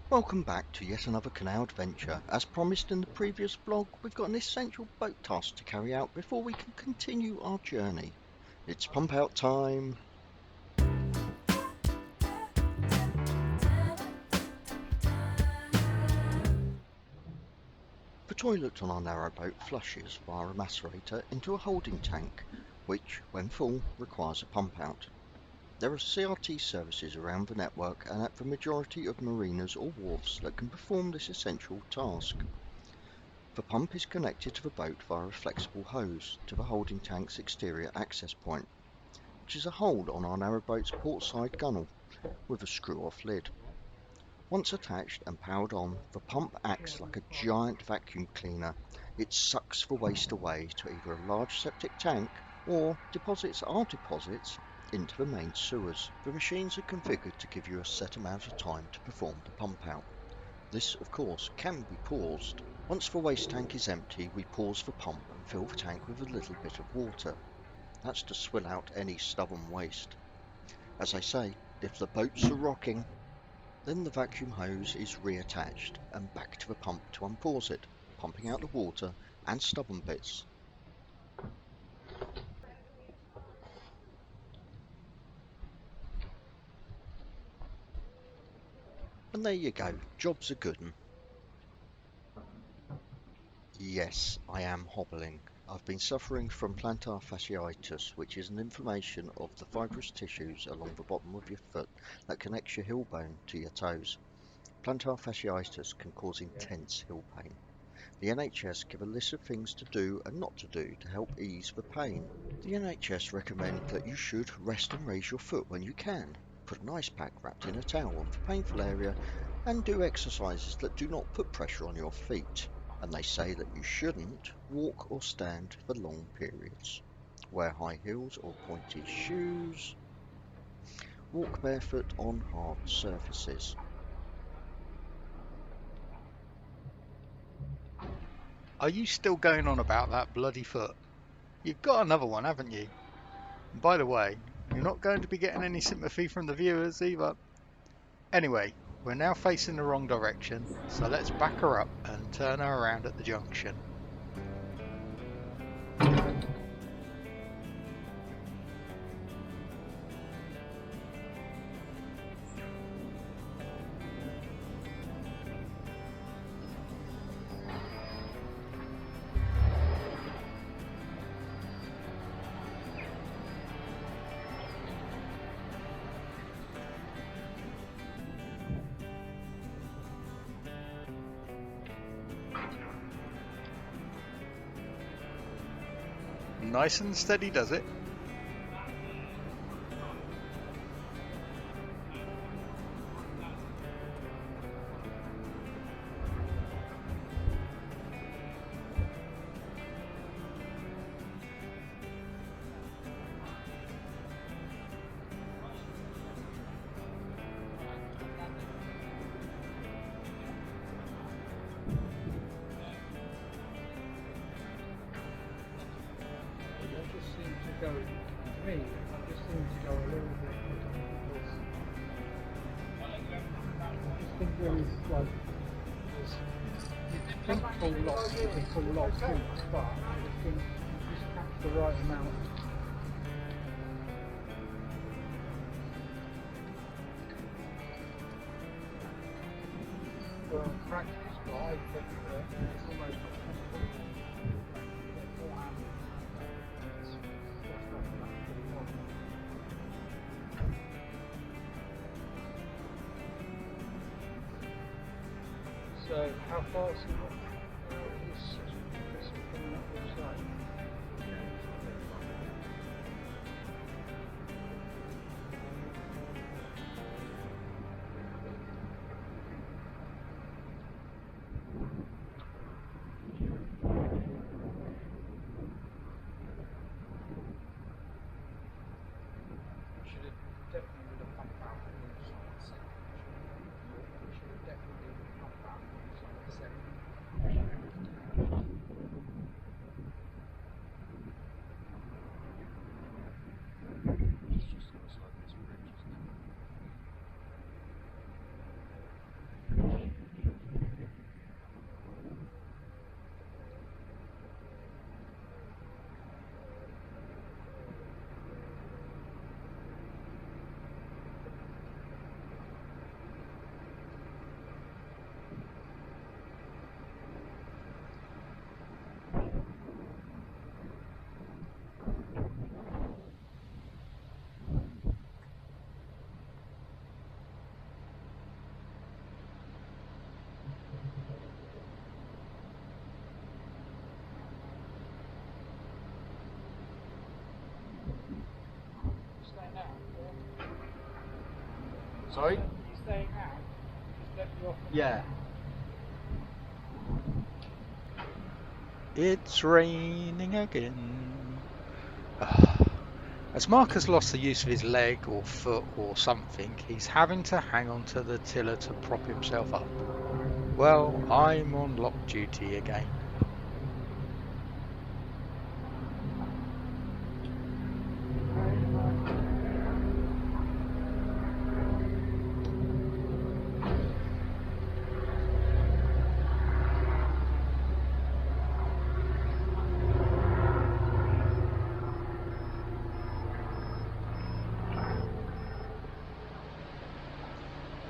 Welcome back to yet another canal adventure. As promised in the previous vlog, we've got an essential boat task to carry out before we can continue our journey. It's pump out time. The toilet on our narrowboat flushes via a macerator into a holding tank, which, when full, requires a pump out. There are CRT services around the network and at the majority of marinas or wharfs that can perform this essential task. The pump is connected to the boat via a flexible hose to the holding tank's exterior access point, which is a hole on our narrowboat's portside gunnel with a screw-off lid. Once attached and powered on, the pump acts like a giant vacuum cleaner. It sucks the waste away to either a large septic tank or deposits into the main sewers. The machines are configured to give you a set amount of time to perform the pump out. This, of course, can be paused. Once the waste tank is empty, we pause the pump and fill the tank with a little bit of water. That's to swill out any stubborn waste. As I say, if the boats are rocking, then the vacuum hose is reattached and back to the pump to unpause it, pumping out the water and stubborn bits. And there you go, job's a good 'un. Yes, I am hobbling. I've been suffering from plantar fasciitis, which is an inflammation of the fibrous tissues along the bottom of your foot that connects your heel bone to your toes. Plantar fasciitis can cause intense heel pain. The NHS give a list of things to do and not to do to help ease the pain. The NHS recommend that you should rest and raise your foot when you can, put an ice pack wrapped in a towel on the painful area, and do exercises that do not put pressure on your feet. And they say that you shouldn't walk or stand for long periods. Wear high heels or pointy shoes. Walk barefoot on hard surfaces. Are you still going on about that bloody foot? You've got another one, haven't you? And by the way, you're not going to be getting any sympathy from the viewers either. Anyway, we're now facing the wrong direction, so let's back her up and turn her around at the junction. Nice and steady, does it? Go, to me, I just seem to go a little bit because I just think there is like you think full lock, you can full lock too, but I just think you just catch the right amount. Well, practice wise, it's almost so how far is it? It's coming up this side. Should have definitely would have pumped out on the side. Should have definitely pump out on the side. Sorry? You staying out? Just left you off. Yeah. It's raining again. As Mark has lost the use of his leg or foot or something, he's having to hang on to the tiller to prop himself up. Well, I'm on lock duty again.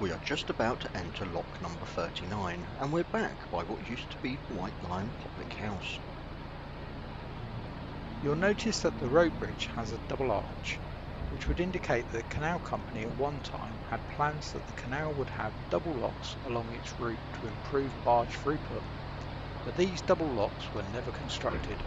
We are just about to enter lock number 39, and we're back by what used to be White Lion Public House. You'll notice that the road bridge has a double arch, which would indicate that the canal company at one time had plans that the canal would have double locks along its route to improve barge throughput, but these double locks were never constructed.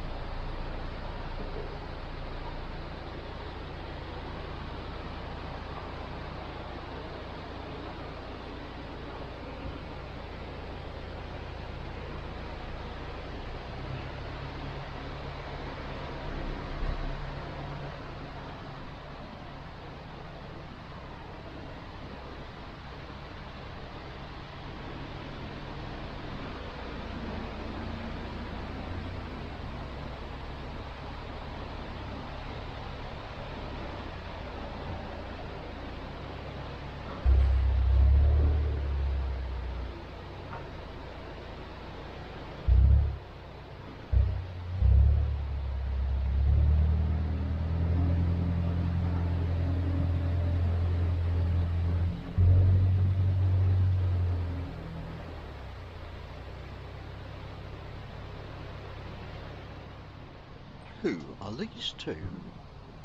Who are these two?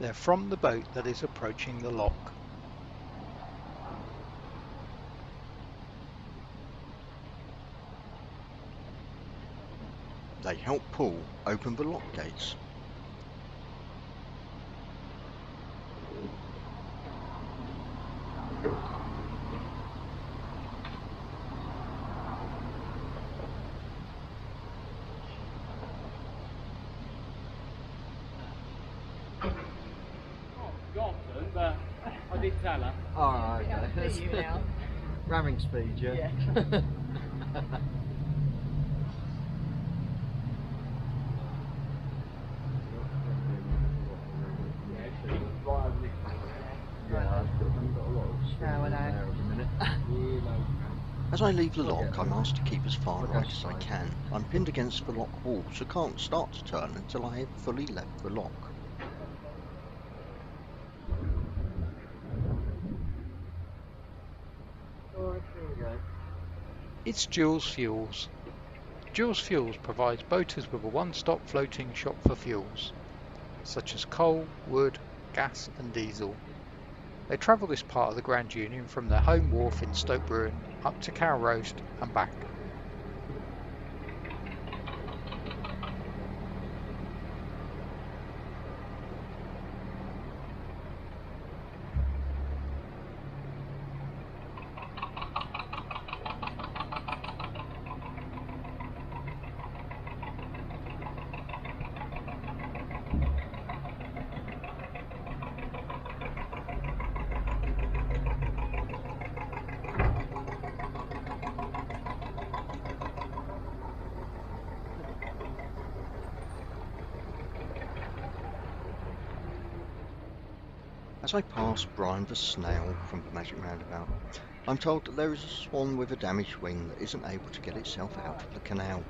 They're from the boat that is approaching the lock. They help Paul open the lock gates. Forgotten, but I did tell her. Oh, okay. Yeah, I see you now. Ramming speed, yeah? Yeah. No, I know. There at the minute. As I leave the lock, I'm asked to keep as far right as I can. I'm pinned against the lock wall, so can't start to turn until I have fully left the lock. It's Jules Fuels. Jules Fuels provides boaters with a one-stop floating shop for fuels, such as coal, wood, gas and diesel. They travel this part of the Grand Union from their home wharf in Stoke Bruin up to Cow Roast and back. As I pass Brian the Snail from the Magic Roundabout, I'm told that there is a swan with a damaged wing that isn't able to get itself out of the canal.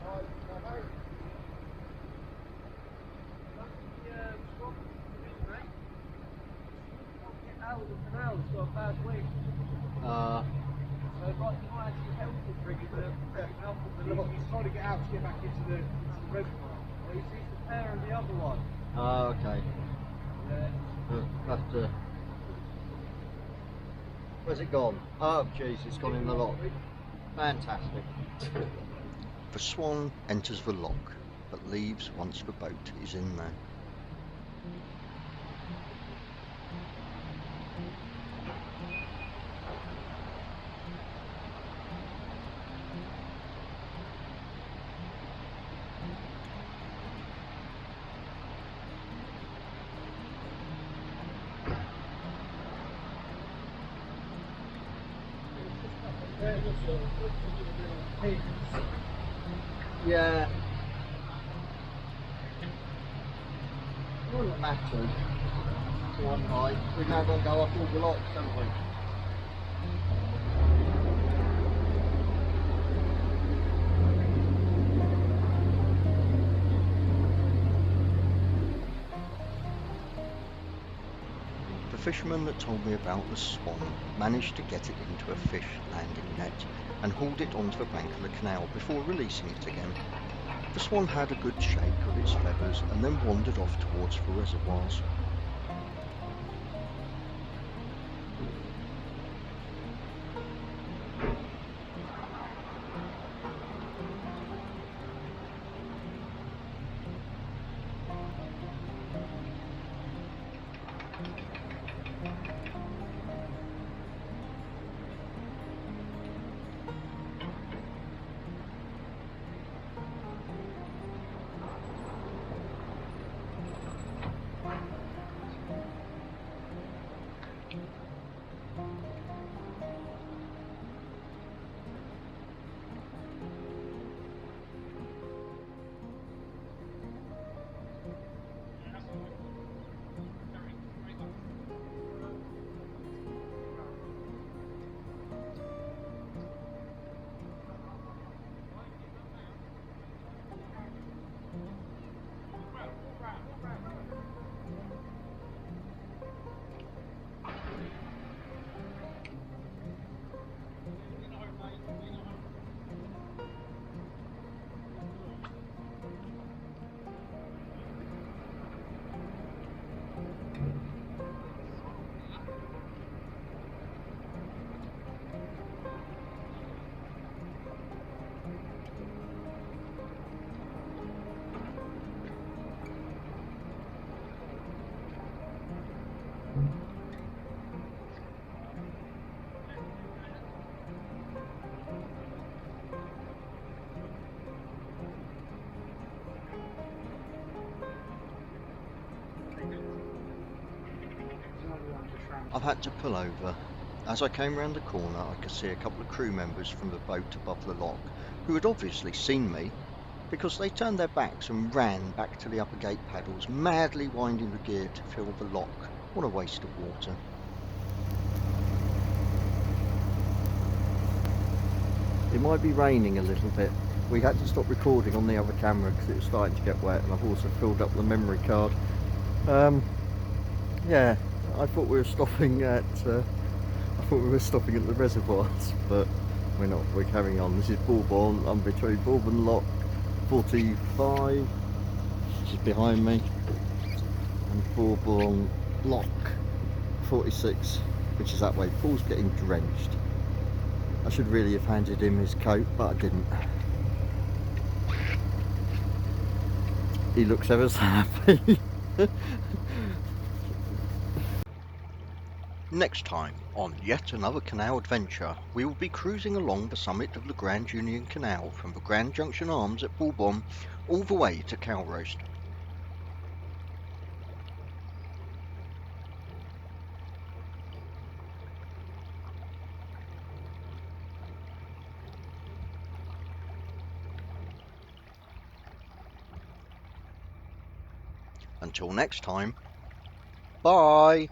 He's trying to get out to get back into the reservoir. He's the pair and the other one. Oh, okay. Have to... Where's it gone? Oh, jeez, it's gone in the lock. Fantastic. The swan enters the lock, but leaves once the boat is in there. Yeah. It wouldn't matter. One night. We've now got to go off all the locks, haven't we? The fisherman that told me about the swan managed to get it into a fish landing net and hauled it onto the bank of the canal before releasing it again. The swan had a good shake of its feathers and then wandered off towards the reservoirs. I've had to pull over. As I came round the corner, I could see a couple of crew members from the boat above the lock, who had obviously seen me, because they turned their backs and ran back to the upper gate paddles, madly winding the gear to fill the lock. What a waste of water. It might be raining a little bit. We had to stop recording on the other camera because it was starting to get wet, and I've also filled up the memory card. Yeah, I thought we were stopping at the reservoirs, but we're not. We're carrying on. This is Bourbon. I'm between Bourbon Lock 45, which is behind me, and Bourbon Lock 46, which is that way. Paul's getting drenched. I should really have handed him his coat, but I didn't. He looks ever so happy. Next time, on yet another canal adventure, we will be cruising along the summit of the Grand Union Canal from the Grand Junction Arms at Bourbon all the way to Calroast. Until next time, bye!